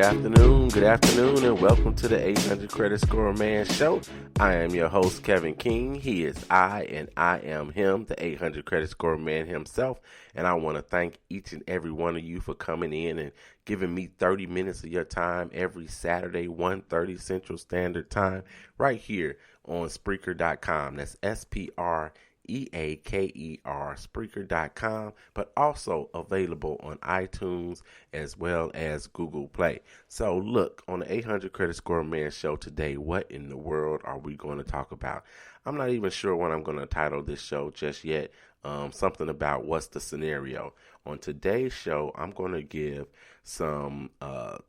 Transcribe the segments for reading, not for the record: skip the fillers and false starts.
Good afternoon, and welcome to the 800 Credit Score Man Show. I am your host, Kevin King. He is I, and I am him, the 800 Credit Score Man himself. And I want to thank each and every one of you for coming in and giving me 30 minutes of your time every Saturday, 1:30 Central Standard Time, right here on Spreaker.com. That's Spreaker, Spreaker.com, but also available on iTunes as well as Google Play. So look, on the 800 Credit Score Man Show today, what in the world are we going to talk about? I'm not even sure what I'm going to title this show just yet. Something about what's the scenario. On today's show, I'm going to give some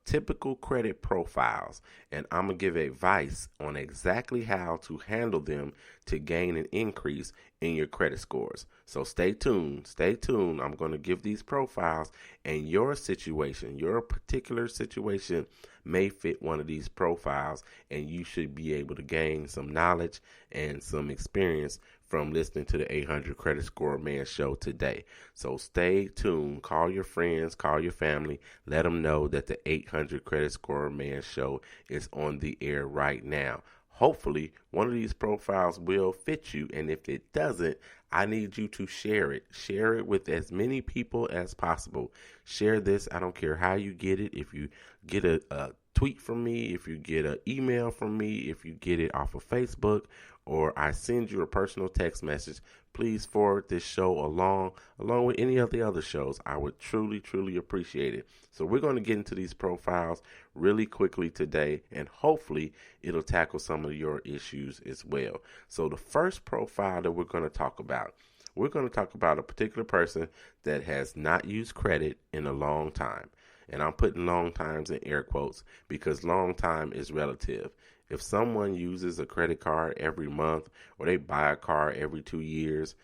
typical credit profiles, and I'm going to give advice on exactly how to handle them to gain an increase in your credit scores. So stay tuned. I'm going to give these profiles, and your situation, your particular situation may fit one of these profiles, and you should be able to gain some knowledge and some experience from listening to the 800 Credit Score Man Show today. So stay tuned. Call your friends, call your family. Let them know that the 800 Credit Score Man Show is on the air right now. Hopefully, one of these profiles will fit you, and if it doesn't, I need you to share it. Share it with as many people as possible. Share this. I don't care how you get it. If you get a tweet from me, if you get an email from me, if you get it off of Facebook, or I send you a personal text message, please forward this show along with any of the other shows. I would truly appreciate it. So we're going to get into these profiles really quickly today, and hopefully it'll tackle some of your issues as well. So the first profile that we're going to talk about a particular person that has not used credit in a long time. And I'm putting long times in air quotes because long time is relative. If someone uses a credit card every month, or they buy a car every 2 years,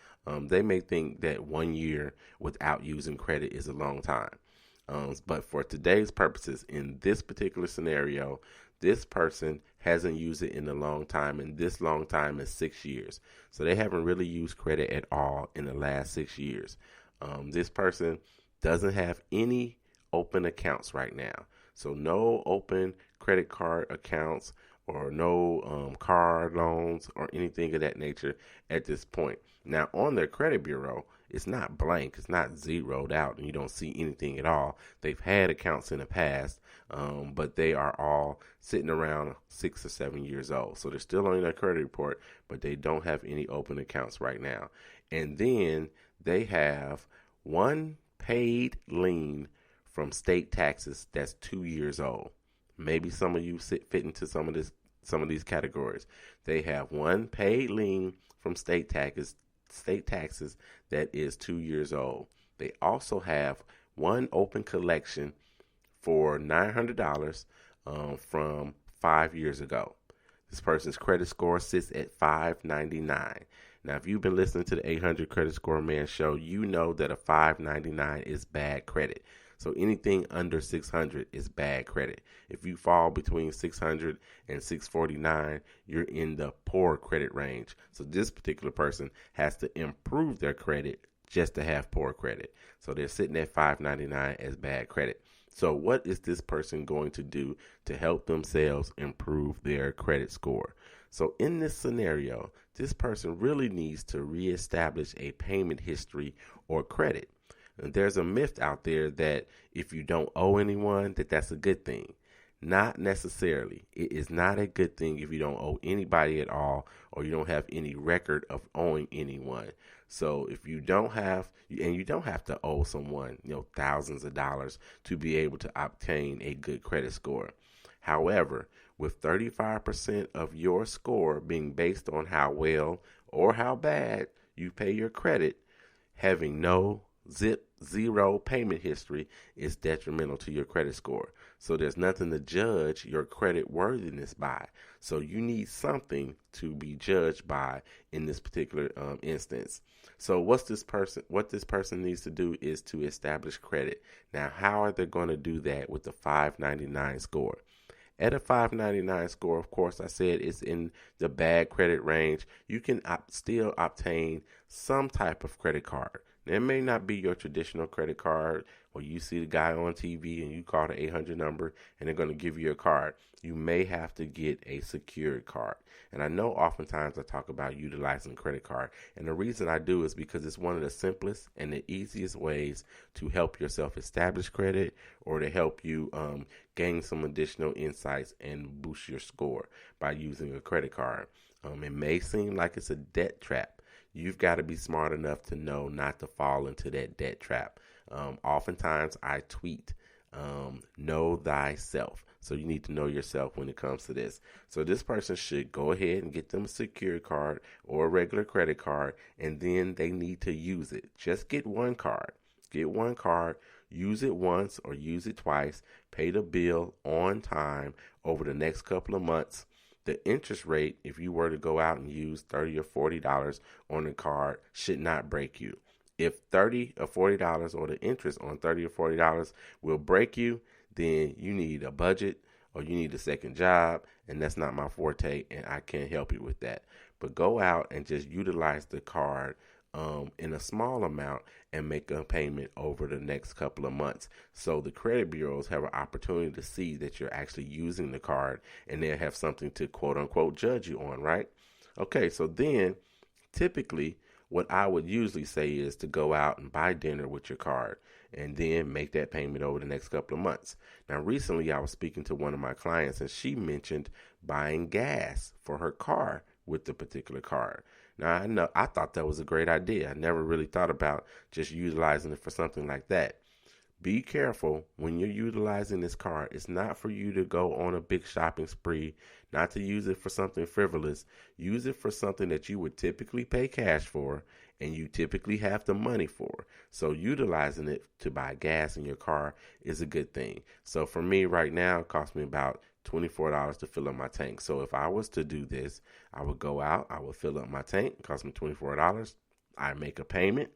they may think that 1 year without using credit is a long time. But for today's purposes, in this particular scenario, this person hasn't used it in a long time, and this long time is 6 years. So they haven't really used credit at all in the last 6 years. This person doesn't have any open accounts right now. So no open credit card accounts or no car loans or anything of that nature at this point. Now, on their credit bureau, it's not blank. It's not zeroed out, and you don't see anything at all. They've had accounts in the past, but they are all sitting around 6 or 7 years old. So they're still on their credit report, but they don't have any open accounts right now. And then they have one paid lien from state taxes that's 2 years old. Maybe some of you fit into some of these categories. They have one paid lien from state taxes that is 2 years old. They also have one open collection for $900 from 5 years ago. This person's credit score sits at 599. Now, if you've been listening to the 800 Credit Score Man Show, you know that a 599 is bad credit. So anything under 600 is bad credit. If you fall between 600 and 649, you're in the poor credit range. So this particular person has to improve their credit just to have poor credit. So they're sitting at 599 as bad credit. So what is this person going to do to help themselves improve their credit score? So in this scenario, this person really needs to reestablish a payment history or credit. There's a myth out there that if you don't owe anyone, that's a good thing. Not necessarily. It is not a good thing if you don't owe anybody at all, or you don't have any record of owing anyone. So if you don't have, and you don't have to owe someone, thousands of dollars to be able to obtain a good credit score. However, with 35% of your score being based on how well or how bad you pay your credit, having no zero payment history is detrimental to your credit score. So there's nothing to judge your credit worthiness by. So you need something to be judged by in this particular instance. So what this person needs to do is to establish credit. Now, how are they going to do that with the 599 score? At a 599 score, of course, I said it's in the bad credit range. You can still obtain some type of credit card. Now, it may not be your traditional credit card where you see the guy on TV and you call the 800 number and they're going to give you a card. You may have to get a secured card. And I know oftentimes I talk about utilizing credit card. And the reason I do is because it's one of the simplest and the easiest ways to help yourself establish credit or to help you gain some additional insights and boost your score by using a credit card. It may seem like it's a debt trap. You've got to be smart enough to know not to fall into that debt trap. Oftentimes I tweet, know thyself. So you need to know yourself when it comes to this. So this person should go ahead and get them a secured card or a regular credit card, and then they need to use it. Just get one card. Get one card, use it once or use it twice, pay the bill on time over the next couple of months. The interest rate, if you were to go out and use $30 or $40 on the card, should not break you. If $30 or $40 or the interest on $30 or $40 will break you, then you need a budget or you need a second job, and that's not my forte, and I can't help you with that. But go out and just utilize the card in a small amount and make a payment over the next couple of months. So the credit bureaus have an opportunity to see that you're actually using the card, and they'll have something to quote unquote judge you on, right? Okay, so then typically what I would usually say is to go out and buy dinner with your card and then make that payment over the next couple of months. Now, recently I was speaking to one of my clients and she mentioned buying gas for her car with the particular card. Now, I thought that was a great idea. I never really thought about just utilizing it for something like that. Be careful when you're utilizing this card. It's not for you to go on a big shopping spree, not to use it for something frivolous. Use it for something that you would typically pay cash for and you typically have the money for. So utilizing it to buy gas in your car is a good thing. So for me right now, it costs me about $24 to fill up my tank. So if I was to do this, I would go out, I would fill up my tank, it costs me $24. I make a payment.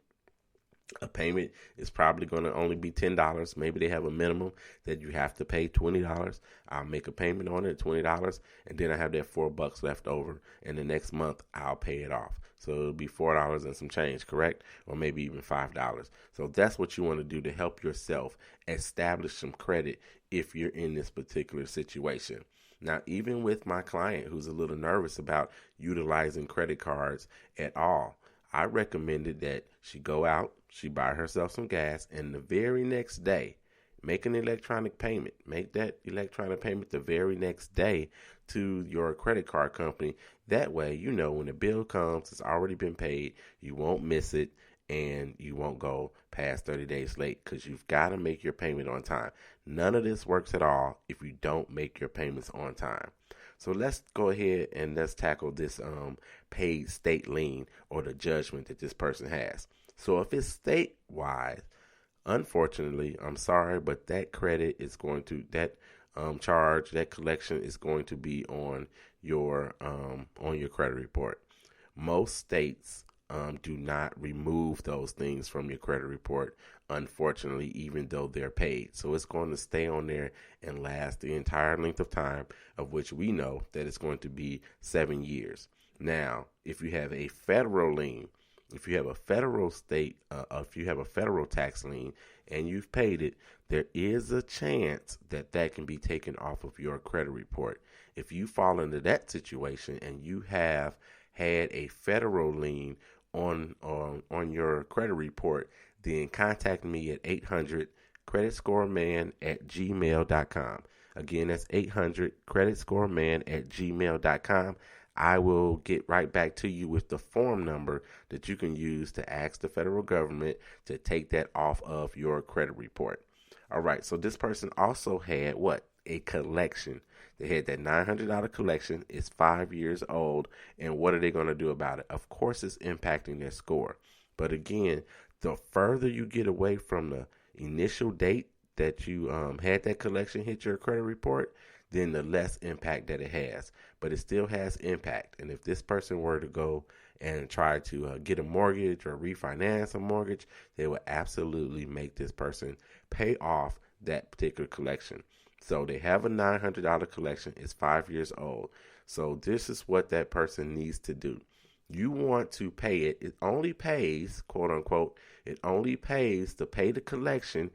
A payment is probably going to only be $10. Maybe they have a minimum that you have to pay $20. I'll make a payment on it, $20, and then I have that $4 left over. And the next month, I'll pay it off. So it'll be $4 and some change, correct? Or maybe even $5. So that's what you want to do to help yourself establish some credit if you're in this particular situation. Now, even with my client who's a little nervous about utilizing credit cards at all, I recommended that she go out, she buy herself some gas, and the very next day, make an electronic payment. Make that electronic payment the very next day to your credit card company. That way, you know when the bill comes, it's already been paid. You won't miss it, and you won't go past 30 days late because you've got to make your payment on time. None of this works at all if you don't make your payments on time. So let's go ahead and let's tackle this paid state lien or the judgment that this person has. So if it's statewide, unfortunately, I'm sorry, but that credit is going to, that charge, that collection is going to be on your credit report. Most states do not remove those things from your credit report, unfortunately, even though they're paid. So it's going to stay on there and last the entire length of time, of which we know that it's going to be 7 years. Now, if you have a federal lien, if you have a federal tax lien and you've paid it, there is a chance that that can be taken off of your credit report. If you fall into that situation and you have had a federal lien on your credit report, then contact me at 800-creditscoreman@gmail.com. Again, that's 800-creditscoreman@gmail.com. I will get right back to you with the form number that you can use to ask the federal government to take that off of your credit report. All right, so this person also had what? A collection. They had that $900 collection. It's 5 years old. And what are they going to do about it? Of course, it's impacting their score. But again, the further you get away from the initial date that you had that collection hit your credit report, then the less impact that it has. But it still has impact. And if this person were to go and try to get a mortgage or refinance a mortgage, they would absolutely make this person pay off that particular collection. So they have a $900 collection. It's 5 years old. So this is what that person needs to do. You want to pay it. It only pays, quote unquote, it only pays to pay the collection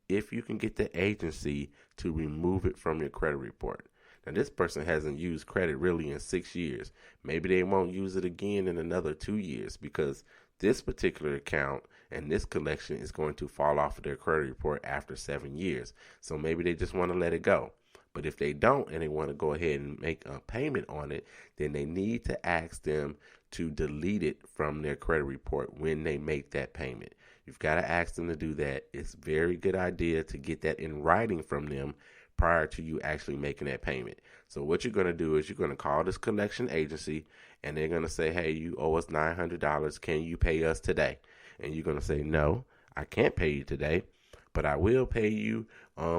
if you can get the agency to remove it from your credit report. Now, this person hasn't used credit really in 6 years. Maybe they won't use it again in another 2 years because this particular account and this collection is going to fall off of their credit report after 7 years. So maybe they just want to let it go. But if they don't and they want to go ahead and make a payment on it, then they need to ask them to delete it from their credit report when they make that payment. You've got to ask them to do that. It's a very good idea to get that in writing from them prior to you actually making that payment. So what you're going to do is you're going to call this collection agency and they're going to say, hey, you owe us $900. Can you pay us today? And you're going to say, no, I can't pay you today, but I will pay you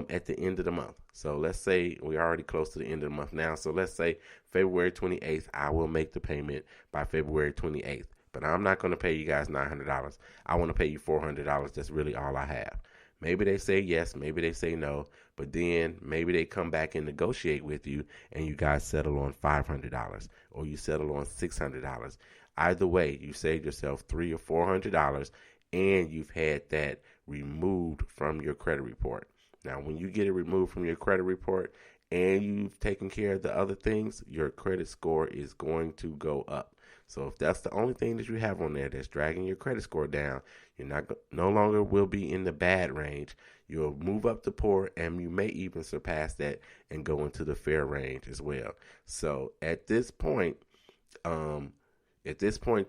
at the end of the month. So let's say we're already close to the end of the month now. So let's say February 28th, I will make the payment by February 28th. But I'm not going to pay you guys $900. I want to pay you $400. That's really all I have. Maybe they say yes, maybe they say no, but then maybe they come back and negotiate with you and you guys settle on $500 or you settle on $600. Either way, you saved yourself $300 or $400 and you've had that removed from your credit report. Now, when you get it removed from your credit report and you've taken care of the other things, your credit score is going to go up. So if that's the only thing that you have on there that's dragging your credit score down, you're no longer will be in the bad range. You'll move up to poor, and you may even surpass that and go into the fair range as well. So at this point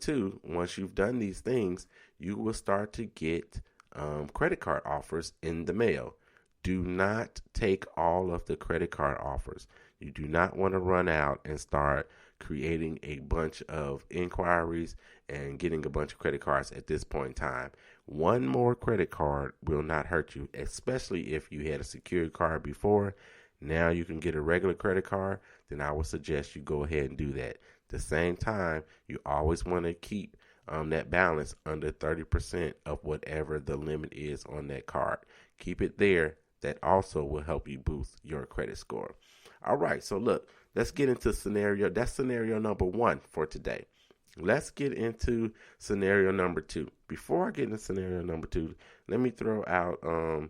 too, once you've done these things, you will start to get credit card offers in the mail. Do not take all of the credit card offers. You do not want to run out and start creating a bunch of inquiries and getting a bunch of credit cards at this point in time. One more credit card will not hurt you, especially if you had a secured card before. Now you can get a regular credit card, then I would suggest you go ahead and do that. At the same time, you always want to keep that balance under 30% of whatever the limit is on that card. Keep it there. That also will help you boost your credit score. All right, so look, let's get into that's scenario number 1 for today. Let's get into scenario number 2. Before I get into scenario number 2, let me throw out a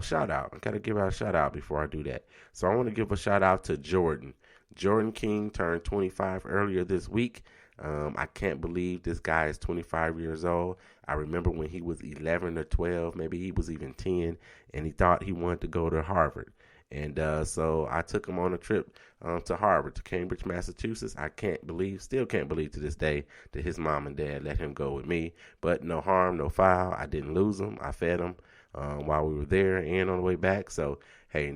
shout out. I gotta give out a shout out before I do that. So I want to give a shout out to Jordan. Jordan King turned 25 earlier this week. I can't believe this guy is 25 years old. I remember when he was 11 or 12, maybe he was even 10, and he thought he wanted to go to Harvard. And so I took him on a trip to Harvard, to Cambridge, Massachusetts. Still can't believe to this day that his mom and dad let him go with me. But no harm, no foul. I didn't lose him. I fed him while we were there and on the way back. So, hey,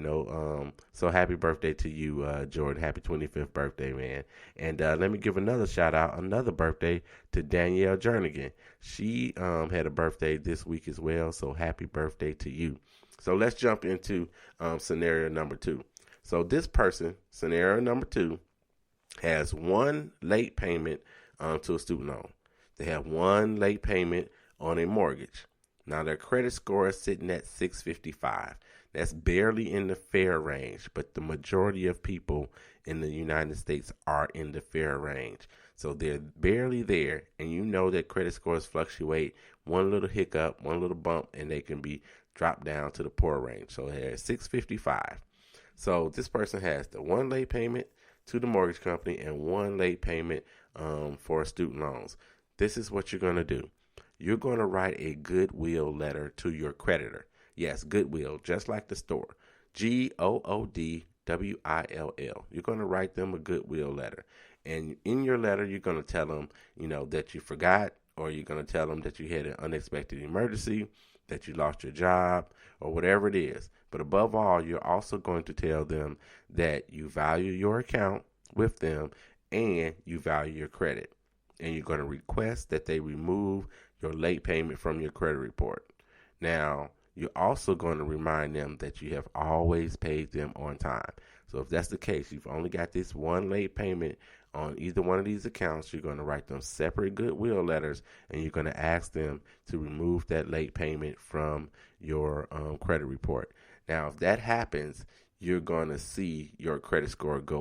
so happy birthday to you, Jordan. Happy 25th birthday, man. And let me give another birthday to Danielle Jernigan. She had a birthday this week as well. So happy birthday to you. So let's jump into scenario number 2. So this person, scenario number 2, has one late payment to a student loan. They have one late payment on a mortgage. Now their credit score is sitting at 655. That's barely in the fair range, but the majority of people in the United States are in the fair range. So they're barely there, and you know that credit scores fluctuate. One little hiccup, one little bump, and they can be dropped down to the poor range. So they're at 655. So this person has the one late payment to the mortgage company and one late payment for student loans. This is what you're going to do. You're going to write a goodwill letter to your creditor. Yes, goodwill, just like the store. GOODWILL. You're going to write them a goodwill letter. And in your letter, you're going to tell them, that you forgot, or you're going to tell them that you had an unexpected emergency, that you lost your job, or whatever it is. But above all, you're also going to tell them that you value your account with them and you value your credit. And you're going to request that they remove your late payment from your credit report. Now, you're also going to remind them that you have always paid them on time. So if that's the case, you've only got this one late payment on either one of these accounts, you're going to write them separate goodwill letters, and you're going to ask them to remove that late payment from your credit report. Now, if that happens, you're going to see your credit score go